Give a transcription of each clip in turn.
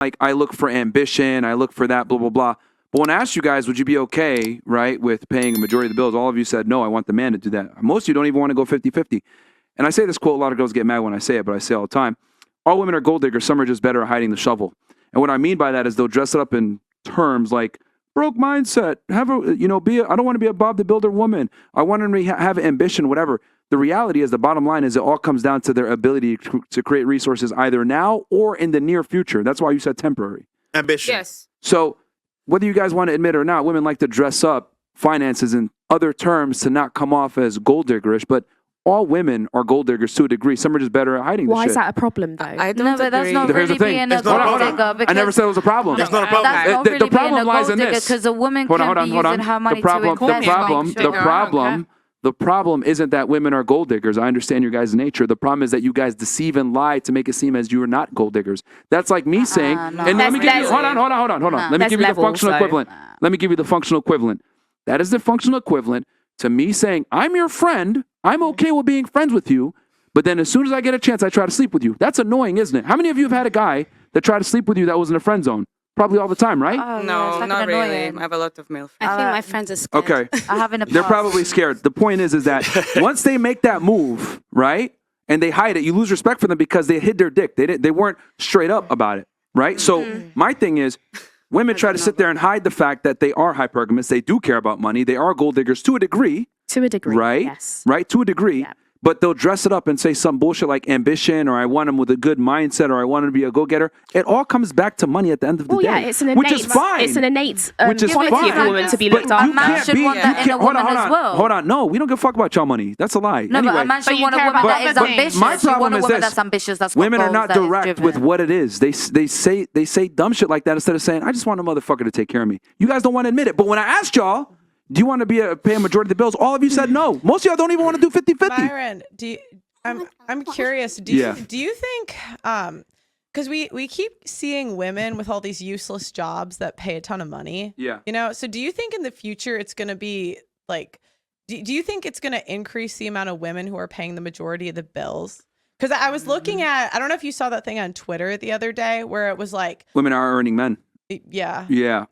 like, I look for ambition, I look for that, blah, blah, blah. But when I asked you guys, would you be okay, right, with paying a majority of the bills, all of you said, no, I want the man to do that. Most of you don't even want to go 50-50. And I say this quote, a lot of girls get mad when I say it, but I say it all the time. All women are gold diggers, some are just better at hiding the shovel. And what I mean by that is they'll dress it up in terms like broke mindset, I don't want to be a Bob the Builder woman. I want to have ambition, whatever. The reality is, the bottom line is, it all comes down to their ability to create resources either now or in the near future. That's why you said temporary. Ambition. Yes. So whether you guys want to admit it or not, women like to dress up finances in other terms to not come off as gold diggerish, but all women are gold diggers to a degree. Some are just better at hiding the shit. Why is that a problem, though? I don't No, but that's agree. not Here's the really thing. being a It's not a gold problem. digger. Because I never said it was a problem. That's not a problem. That's not The really being problem a lies gold in digger, this. because a woman can be using her money to invest The problem isn't that women are gold diggers. I understand your guys' nature. The problem is that you guys deceive and lie to make it seem as you are not gold diggers. That's like me saying, no. and let me give you, That's- hold on. Let me That's give you the levels, functional though. equivalent. Let me give you the functional equivalent. That is the functional equivalent to me saying, I'm your friend. I'm okay with being friends with you. But then as soon as I get a chance, I try to sleep with you. That's annoying, isn't it? How many of you have had a guy that tried to sleep with you that was in a friend zone? Probably all the time, right? Oh, yeah, No, it's fucking not really. annoying. I have a lot of male I friends. think my friends are scared. Okay. I have in the They're past. probably scared. The point is that once they make that move, right, and they hide it, you lose respect for them because they hid their dick. They weren't straight up about it, right? So my thing is, women try to sit there and hide the fact that they are hypergamous. They do care about money. They are gold diggers to a degree, To a degree, right? yes. Right, to a degree. Yeah. But they'll dress it up and say some bullshit like ambition, or I want him with a good mindset, or I want him to be a go-getter. It all comes back to money at the end of the Well, day. yeah, it's an innate, which is fine. It's an innate Which is quality fine. of a woman to be But looked you after. A man can't should be- want that in a woman as well. Hold on. No, we don't give a fuck about y'all money. That's a lie. No, anyway, but a man should you want a care woman about that is other things. ambitious. my You want problem a is woman this. that's ambitious. That's got Women are goals, not that is direct driven. with what it is. They say dumb shit like that instead of saying, I just want a motherfucker to take care of me. You guys don't want to admit it. But when I asked y'all, do you want to pay a majority of the bills? All of you said no. Most of y'all don't even want to do 50-50. Myron, I'm curious. Do you think because we keep seeing women with all these useless jobs that pay a ton of money. Yeah. You know, so do you think in the future it's going to be like, do you think it's going to increase the amount of women who are paying the majority of the bills? Because I was looking at, I don't know if you saw that thing on Twitter the other day where it was like, Women are earning men. yeah. Yeah.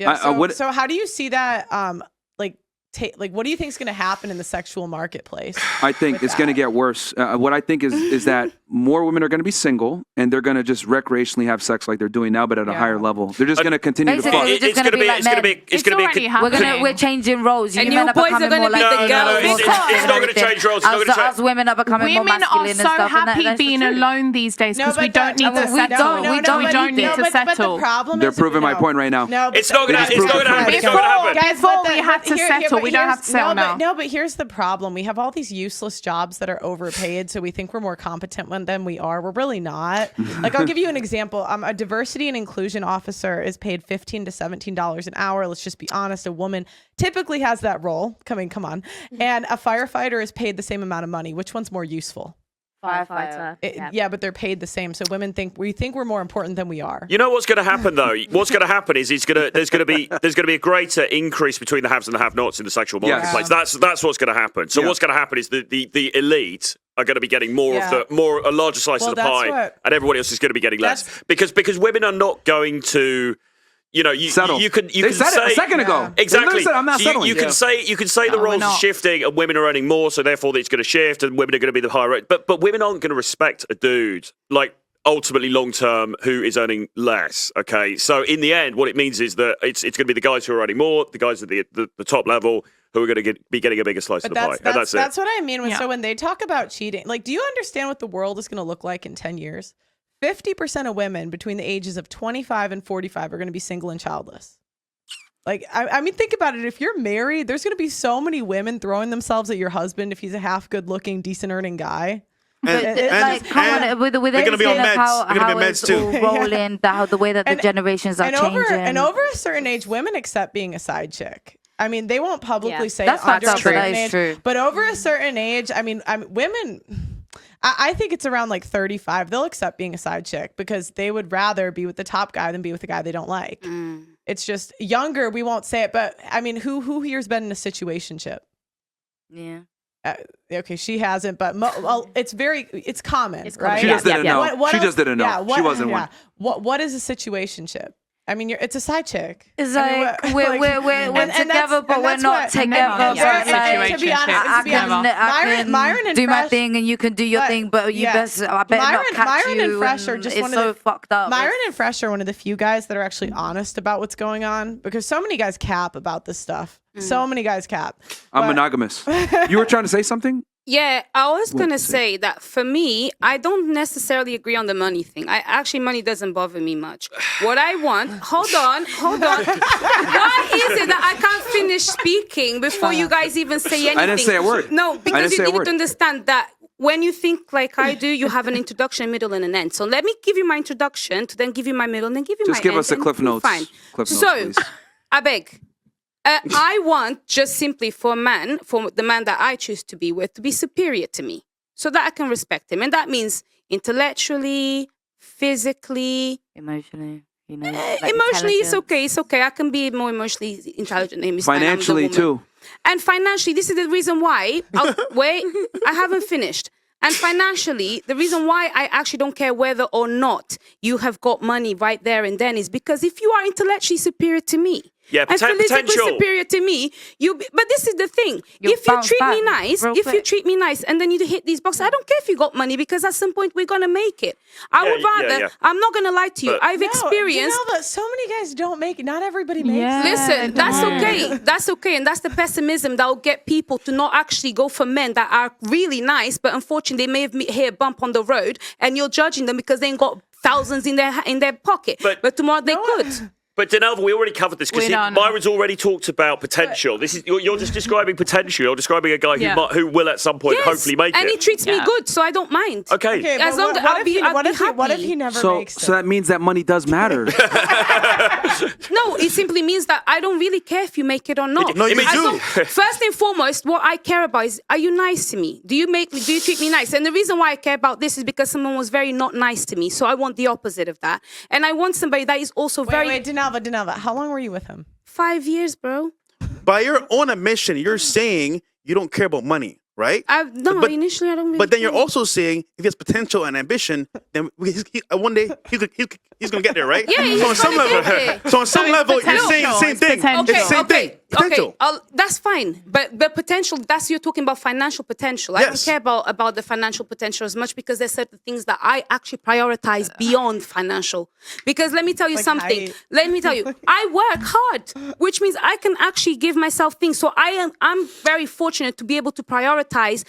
So how do you see that? Like, what do you think is going to happen in the sexual marketplace? I think with it's going to that? get worse. What I think is that more women are going to be single and they're going to just recreationally have sex like they're doing now, but at a higher level. They're just going to continue to Basically, fuck. we're just gonna be like men. It's going to be. We're changing roles. And You men you are boys are becoming gonna more be like the girls. No, it's not going to change roles. It's not going to change. Us women are becoming more Women masculine are and so stuff. and happy that's the being truth. alone these days because we don't need to we settle. don't- We don't need to But settle. the problem They're is proving my point right now. No, but It's not going to happen. It's not going to happen. Guys, Before but we had to settle, we don't have to settle now. No, but here's the problem. We have all these useless jobs that are overpaid, so we think we're more competent than we are. We're really not. Like, I'll give you an example. A diversity and inclusion officer is paid $15 to $17 an hour. Let's just be honest. A woman typically has that role. Come on. And a firefighter is paid the same amount of money. Which one's more useful? Firefighter. Yeah, but they're paid the same. So women think we're more important than we are. You know what's going to happen though? What's going to happen is there's going to be a greater increase between the haves and the have-nots in the sexual marketplace. That's what's going to happen. So what's going to happen is the elite are going to be getting more of a larger slice of the pie, and everybody else is going to be getting less because women are not going to. You know, you Settle. you can They say said it a second ago. They Exactly. literally said, I'm not So settling. you can say the we're roles are not. shifting and women are earning more, so therefore it's going to shift and women are going to be the higher rate. But women aren't going to respect a dude like ultimately long term who is earning less. Okay, so in the end, what it means is that it's going to be the guys who are earning more, the guys at the top level who are going to be getting a bigger slice of the pie. And that's it. That's what I mean. Yeah. So when they talk about cheating, like, do you understand what the world is going to look like in 10 years? 50% of women between the ages of 25 and 45 are going to be single and childless. Like, I mean, think about it. If you're married, there's going to be so many women throwing themselves at your husband if he's a half good looking, decent earning guy. With they're gonna be on meds. How They're gonna be on it's meds too. all rolling, the way that the generations are changing. Over a certain age, women accept being a side chick. I mean, they won't publicly say That's it under a fucked up, but certain that is age, true. but over a certain age, I mean, women. I think it's around like 35. They'll accept being a side chick because they would rather be with the top guy than be with the guy they don't like. It's just younger. We won't say it, but I mean, who here's been in a situationship? Yeah. okay, she hasn't, but it's common, right? She just didn't know. What She else- just didn't know. yeah, She wasn't one. What is a situationship? I mean, it's a side chick. It's I mean, like what- we're and together, that's- but and we're that's not what- together. Yeah, But like, to be honest, I to be honest, can Myron and do my Fresh- thing and you can do your thing, but you best I better not catch Myron you. and Fresh are just it's one so of the fucked up. Myron and Fresh are one of the few guys that are actually honest about what's going on because so many guys cap about this stuff. So many guys cap. I'm But- monogamous. You were trying to say something? Yeah, I was What going to is it? say that for me, I don't necessarily agree on the money thing. Money doesn't bother me much. What I want, hold on. Why is it that I can't finish speaking before you guys even say anything? I didn't say a word. No, I because didn't you say a need word. to understand that when you think like I do, you have an introduction, a middle, and an end. So let me give you my introduction, to then give you my middle, and then give you Just my give end. us the and Cliff we'll be Notes. Fine. Cliff Notes, So, please. I beg. I want just simply for the man that I choose to be with, to be superior to me so that I can respect him. And that means intellectually, physically, Emotionally, you know. emotionally, it's okay. It's okay. I can be more emotionally intelligent than him. It's fine, I'm the Financially, woman. too. And financially, this is the reason why. Wait, I haven't finished. And financially, the reason why I actually don't care whether or not you have got money right there and then is because if you are intellectually superior to me, Yeah, and physically potential. superior to me, but this is the thing. You'll If you bounce treat me back nice, real if you quick. treat me nice, and then you hit these boxes, I don't care if you got money because at some point we're gonna make it. I would yeah, rather. yeah. I'm not gonna lie to you. But- I've experienced. You know, but so many guys don't make it. Not everybody makes Yeah. it. Listen, that's don't. okay. That's okay. And that's the pessimism that will get people to not actually go for men that are really nice, but unfortunately they may have hit a bump on the road and you're judging them because they ain't got thousands in their pocket. But tomorrow they could. But Denelva, we already covered this because We don't. Myron's already talked about potential. This is you're just describing potential. You're describing a guy Yeah. who will at some point Yes, hopefully make and it. he treats me Yeah. good, so I don't mind. Okay. Okay, As but long as I'll be what if happy. he never So, makes it? so that means that money does matter. No, it simply means that I don't really care if you make it or not. No, you I do. don't- First and foremost, what I care about is, are you nice to me? Do you treat me nice? And the reason why I care about this is because someone was very not nice to me. So I want the opposite of that. And I want somebody that is also very Wait, Denelva, how long were you with him? 5 years, bro. By your own admission, you're saying you don't care about money, right? But- Initially I don't really But then you're care. also saying if he has potential and ambition, then one day he's gonna get there, right? Yeah, he's so on some gonna level, get there. so on some it's level, you're potential, saying the same it's thing. potential. It's the same thing. Potential. Okay, that's fine. But potential, you're talking about financial potential. I don't Yes. care about the financial potential as much because there's certain things that I actually prioritize beyond financial. Because let me tell you Like something. height. Let me tell you, I work hard, which means I can actually give myself things. So I'm very fortunate to be able to prioritize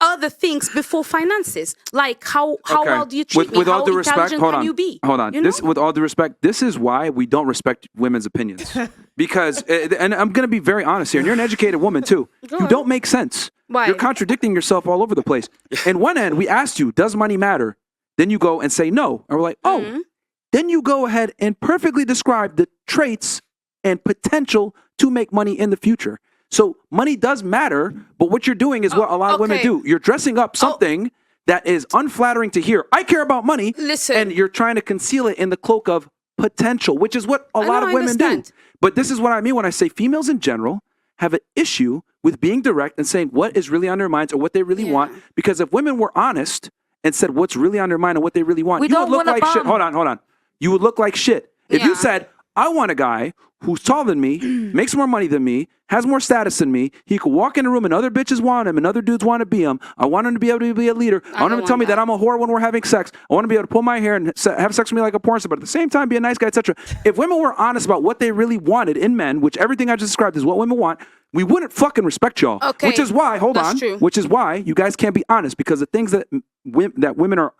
other things before finances. Like how well do you treat me? With How all due respect, intelligent hold can on, you be? hold on. You This, know? with all due respect, this is why we don't respect women's opinions. Because, and I'm going to be very honest here, and you're an educated woman too. You don't make sense. Why? You're contradicting yourself all over the place. In one end, we asked you, does money matter? Then you go and say no. And we're like, oh. Mm-hmm. Then you go ahead and perfectly describe the traits and potential to make money in the future. So money does matter, but what you're doing is what a lot of women okay. do. You're dressing up something that is unflattering to hear. I care about money. Listen. And you're trying to conceal it in the cloak of potential, which is what a lot know, of I women do. understand. But this is what I mean when I say females in general have an issue with being direct and saying what is really on their minds or what they really want. Because if women were honest and said what's really on their mind and what they really want, We you would don't look want a like shit. bum. Hold on. You would look like shit. If you Yeah. said, I want a guy who's taller than me, makes more money than me, has more status than me. He could walk in a room and other bitches want him and other dudes want to be him. I want him to be able to be a leader. I want him to don't tell me want that that. I'm a whore when we're having sex. I want to be able to pull my hair and have sex with me like a porn star, but at the same time be a nice guy, etc. If women were honest about what they really wanted in men, which everything I just described is what women want, we wouldn't fucking respect y'all. Okay, Which is why, hold that's on, true. which is why you guys can't be honest because the things that women are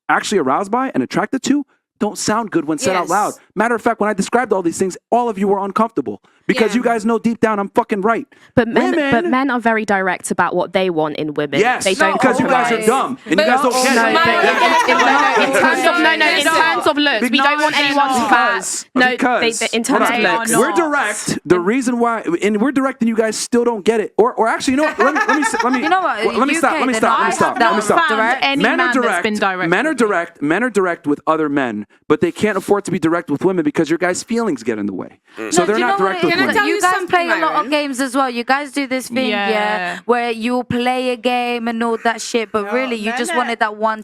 actually aroused by and attracted to don't sound good when said out Yes. loud. Matter of fact, when I described all these things, all of you were uncomfortable because Yeah. you guys know deep down I'm fucking right. But men Women- are very direct about what they want in women. Yes, they don't because you guys are compromise. dumb and But- you guys don't Oh, get no, it. but- In terms of looks, we don't want anyone Because- fat. No, because- in terms of hold on. looks. No. We're direct. The reason why, and we're direct, and you guys still don't get it. Or actually, you know what? Let me. You know what? Let me stop. UK, Let me then stop. I Let me stop. have Let me not stop. found any Men are man that's direct. been direct Men are with me. direct. Men are direct with other men, but they can't afford to be direct with women because your guys' feelings get in the way. So No, they're do you not know what direct it Can I point. tell You you guys something, play a lot Myron? of games as well. You guys do this thing, Yeah. where you'll play a game and all that shit, but No, really you no, just no. wanted that one